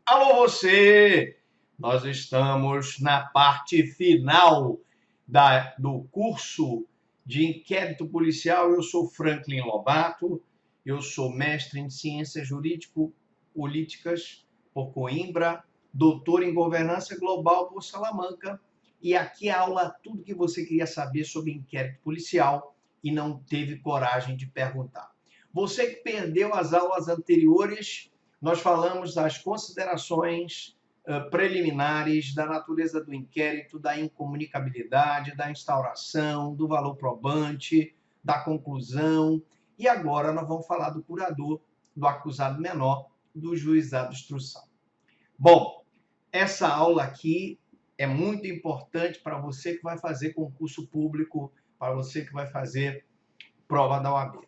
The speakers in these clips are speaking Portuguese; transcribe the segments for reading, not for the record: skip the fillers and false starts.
Alô você! Nós estamos na parte final do curso de inquérito policial. Eu sou Franklin Lobato, eu sou mestre em Ciências Jurídico-Políticas por Coimbra, doutor em Governança Global por Salamanca, e aqui a aula tudo que você queria saber sobre inquérito policial e não teve coragem de perguntar. Você que perdeu as aulas anteriores, nós falamos das considerações preliminares, da natureza do inquérito, da incomunicabilidade, da instauração, do valor probante, da conclusão. E agora nós vamos falar do curador, do acusado menor, do juizado de instrução. Bom, essa aula aqui é muito importante para você que vai fazer concurso público, para você que vai fazer prova da OAB.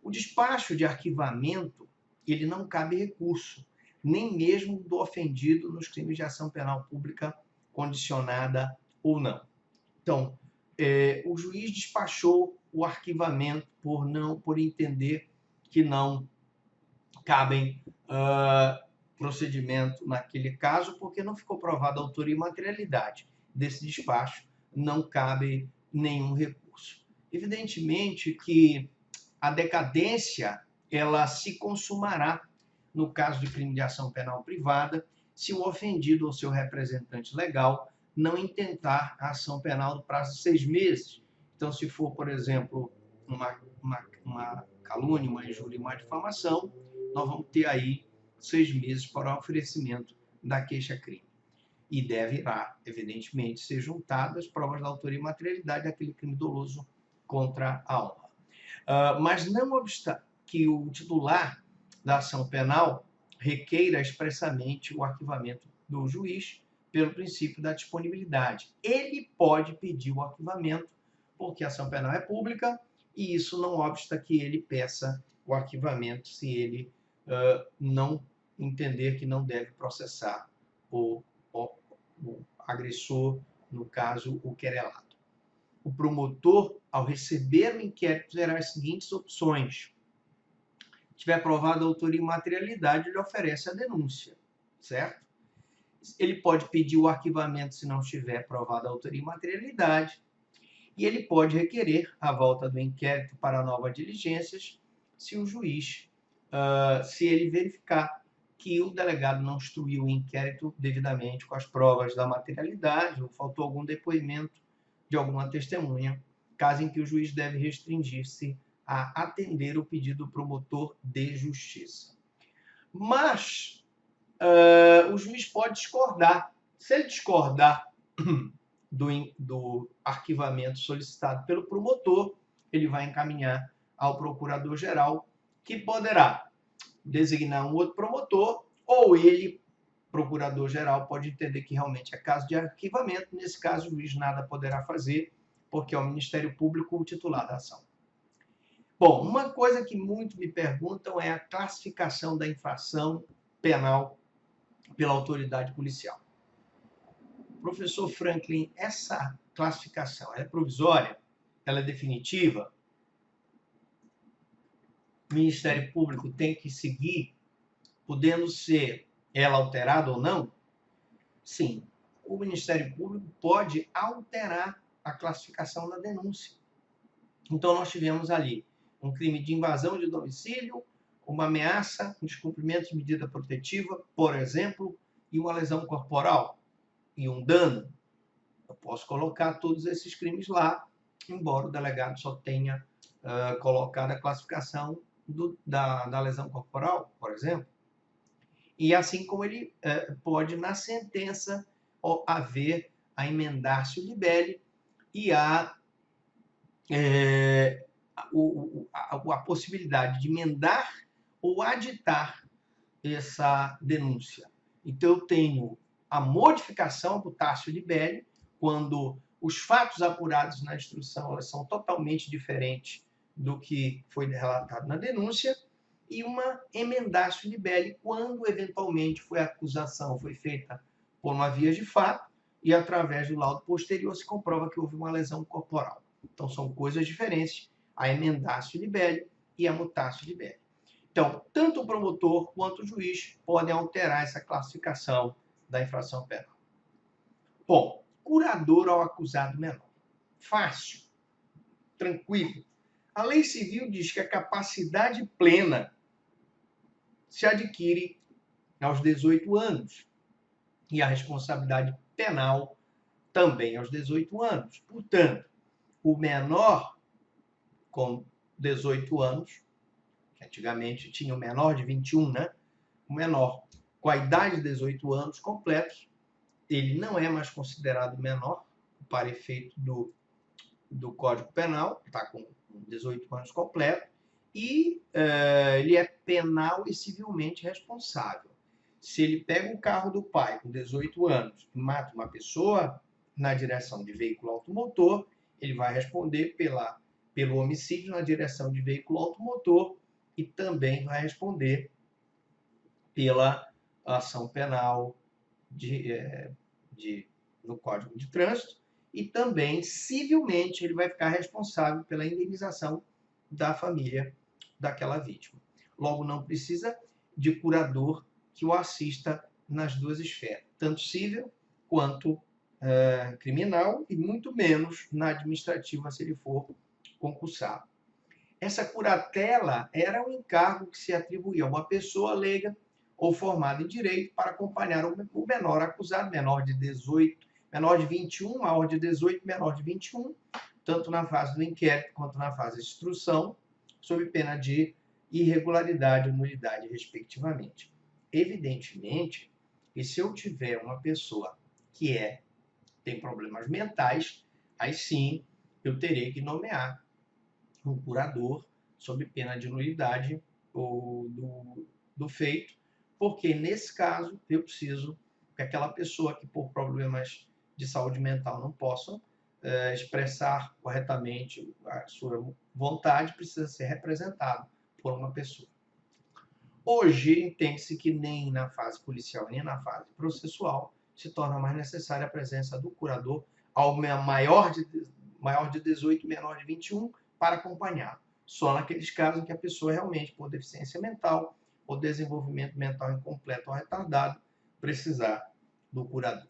O despacho de arquivamento, ele não cabe recurso, nem mesmo do ofendido nos crimes de ação penal pública condicionada ou não. Então, o juiz despachou o arquivamento por entender que não cabem procedimento naquele caso, porque não ficou provada a autoria e materialidade desse despacho, não cabe nenhum recurso. Evidentemente que a decadência ela se consumará no caso de crime de ação penal privada se o ofendido ou seu representante legal não intentar a ação penal no prazo de 6 meses. Então, se for, por exemplo, uma calúnia, uma injúria e uma difamação, nós vamos ter aí 6 meses para o oferecimento da queixa-crime. E deverá, evidentemente, ser juntadas as provas da autoria e materialidade daquele crime doloso contra a honra. Mas não obstante que o titular da ação penal requeira expressamente o arquivamento do juiz pelo princípio da disponibilidade. Ele pode pedir o arquivamento porque a ação penal é pública e isso não obsta que ele peça o arquivamento se ele não entender que não deve processar o agressor, no caso, o querelado. O promotor, ao receber o inquérito, terá as seguintes opções. Se tiver provado a autoria e materialidade, ele oferece a denúncia, certo? Ele pode pedir o arquivamento se não estiver provada a autoria e materialidade, e ele pode requerer a volta do inquérito para novas diligências se o juiz, se ele verificar que o delegado não instruiu o inquérito devidamente com as provas da materialidade ou faltou algum depoimento de alguma testemunha, caso em que o juiz deve restringir-se a atender o pedido do promotor de justiça. Mas o juiz pode discordar. Se ele discordar do arquivamento solicitado pelo promotor, ele vai encaminhar ao procurador-geral, que poderá designar um outro promotor, ou ele, procurador-geral, pode entender que realmente é caso de arquivamento. Nesse caso, o juiz nada poderá fazer, porque é o Ministério Público o titular da ação. Bom, uma coisa que muito me perguntam é a classificação da infração penal pela autoridade policial. Professor Franklin, essa classificação é provisória? Ela é definitiva? O Ministério Público tem que seguir, podendo ser ela alterada ou não? Sim, o Ministério Público pode alterar a classificação da denúncia. Então, nós tivemos ali um crime de invasão de domicílio, uma ameaça, um descumprimento de medida protetiva, por exemplo, e uma lesão corporal e um dano. Eu posso colocar todos esses crimes lá, embora o delegado só tenha colocado a classificação da lesão corporal, por exemplo. E assim como ele pode, na sentença, haver a emendar-se libelli e a possibilidade de emendar ou aditar essa denúncia. Então, eu tenho a modificação do Tácio libelli, quando os fatos apurados na instrução elas são totalmente diferentes do que foi relatado na denúncia, e uma emendatio libelli, quando eventualmente a acusação foi feita por uma via de fato e através do laudo posterior se comprova que houve uma lesão corporal. Então, são coisas diferentes, a emendatio libelli e a mutatio libelli. Então, tanto o promotor quanto o juiz podem alterar essa classificação da infração penal. Bom, curador ao acusado menor. Fácil, tranquilo. A lei civil diz que a capacidade plena se adquire aos 18 anos e a responsabilidade penal também aos 18 anos. Portanto, o menor com 18 anos, que antigamente tinha o menor de 21, né? O menor com a idade de 18 anos completos, ele não é mais considerado menor para efeito do Código Penal, está com 18 anos completo, e ele é penal e civilmente responsável. Se ele pega o carro do pai com 18 anos e mata uma pessoa na direção de veículo automotor, ele vai responder pelo homicídio na direção de veículo automotor e também vai responder pela ação penal no Código de Trânsito e também, civilmente, ele vai ficar responsável pela indenização da família daquela vítima. Logo, não precisa de curador que o assista nas duas esferas, tanto civil quanto criminal e muito menos na administrativa, se ele for concursado. Essa curatela era um encargo que se atribuía a uma pessoa leiga ou formada em direito para acompanhar o menor acusado, menor de 18, menor de 21, maior de 18, menor de 21, tanto na fase do inquérito quanto na fase de instrução, sob pena de irregularidade ou nulidade, respectivamente. Evidentemente, que se eu tiver uma pessoa que tem problemas mentais, aí sim eu terei que nomear um curador sob pena de nulidade do feito, porque nesse caso eu preciso que aquela pessoa que por problemas de saúde mental não possa expressar corretamente a sua vontade, precisa ser representado por uma pessoa. Hoje, entende-se que nem na fase policial, nem na fase processual, se torna mais necessária a presença do curador ao maior de 18, menor de 21, para acompanhar. Só naqueles casos em que a pessoa realmente, por deficiência mental ou desenvolvimento mental incompleto ou retardado, precisar do curador.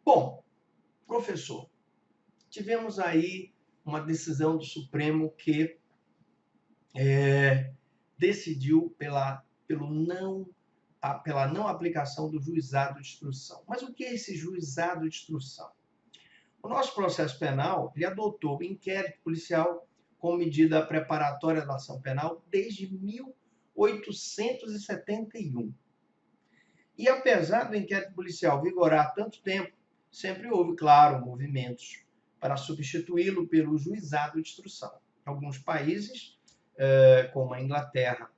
Bom, professor, tivemos aí uma decisão do Supremo que decidiu pela não aplicação do juizado de instrução. Mas o que é esse juizado de instrução? O nosso processo penal ele adotou o inquérito policial como medida preparatória da ação penal desde 1871. E apesar do inquérito policial vigorar há tanto tempo, sempre houve, claro, movimentos para substituí-lo pelo juizado de instrução. Alguns países, como a Inglaterra,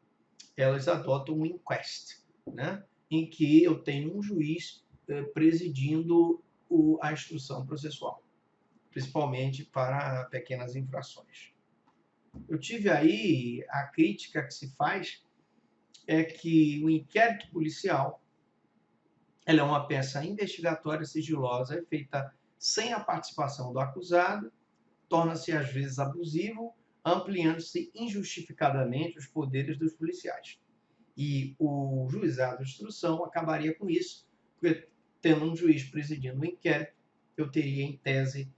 elas adotam um inquest, né? Em que eu tenho um juiz presidindo a instrução processual, principalmente para pequenas infrações. Eu tive aí, a crítica que se faz é que o inquérito policial ela é uma peça investigatória sigilosa, feita sem a participação do acusado, torna-se às vezes abusivo, ampliando-se injustificadamente os poderes dos policiais. E o juizado de instrução acabaria com isso, porque tendo um juiz presidindo o inquérito, eu teria em tese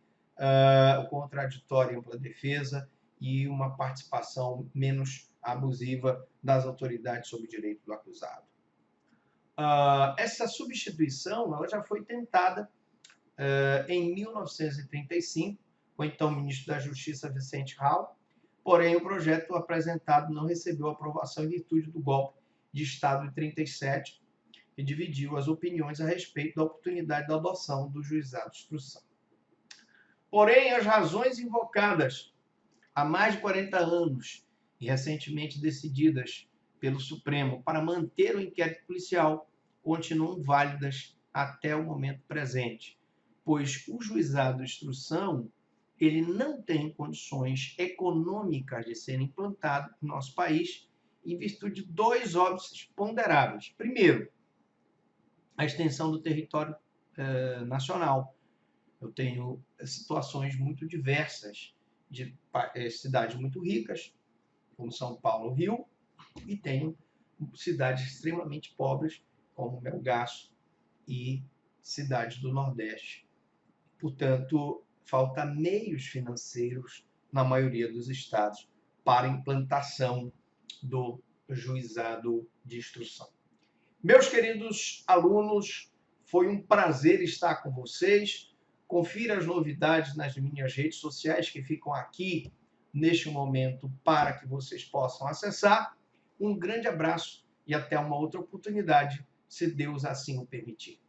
o contraditório, ampla defesa e uma participação menos abusiva das autoridades sobre o direito do acusado. Essa substituição ela já foi tentada em 1935, com o então ministro da Justiça, Vicente Hall, porém o projeto apresentado não recebeu aprovação em virtude do golpe de Estado de 37, que dividiu as opiniões a respeito da oportunidade da adoção do juizado de instrução. Porém, as razões invocadas há mais de 40 anos e recentemente decididas pelo Supremo para manter o inquérito policial continuam válidas até o momento presente, pois o juizado de instrução ele não tem condições econômicas de ser implantado no nosso país em virtude de dois óbices ponderáveis. Primeiro, a extensão do território nacional. Eu tenho situações muito diversas de cidades muito ricas, como São Paulo, Rio, E tem cidades extremamente pobres, como Melgaço e cidades do Nordeste. Portanto, falta meios financeiros na maioria dos estados para a implantação do juizado de instrução. Meus queridos alunos, foi um prazer estar com vocês. Confira as novidades nas minhas redes sociais que ficam aqui neste momento para que vocês possam acessar. Um grande abraço e até uma outra oportunidade, se Deus assim o permitir.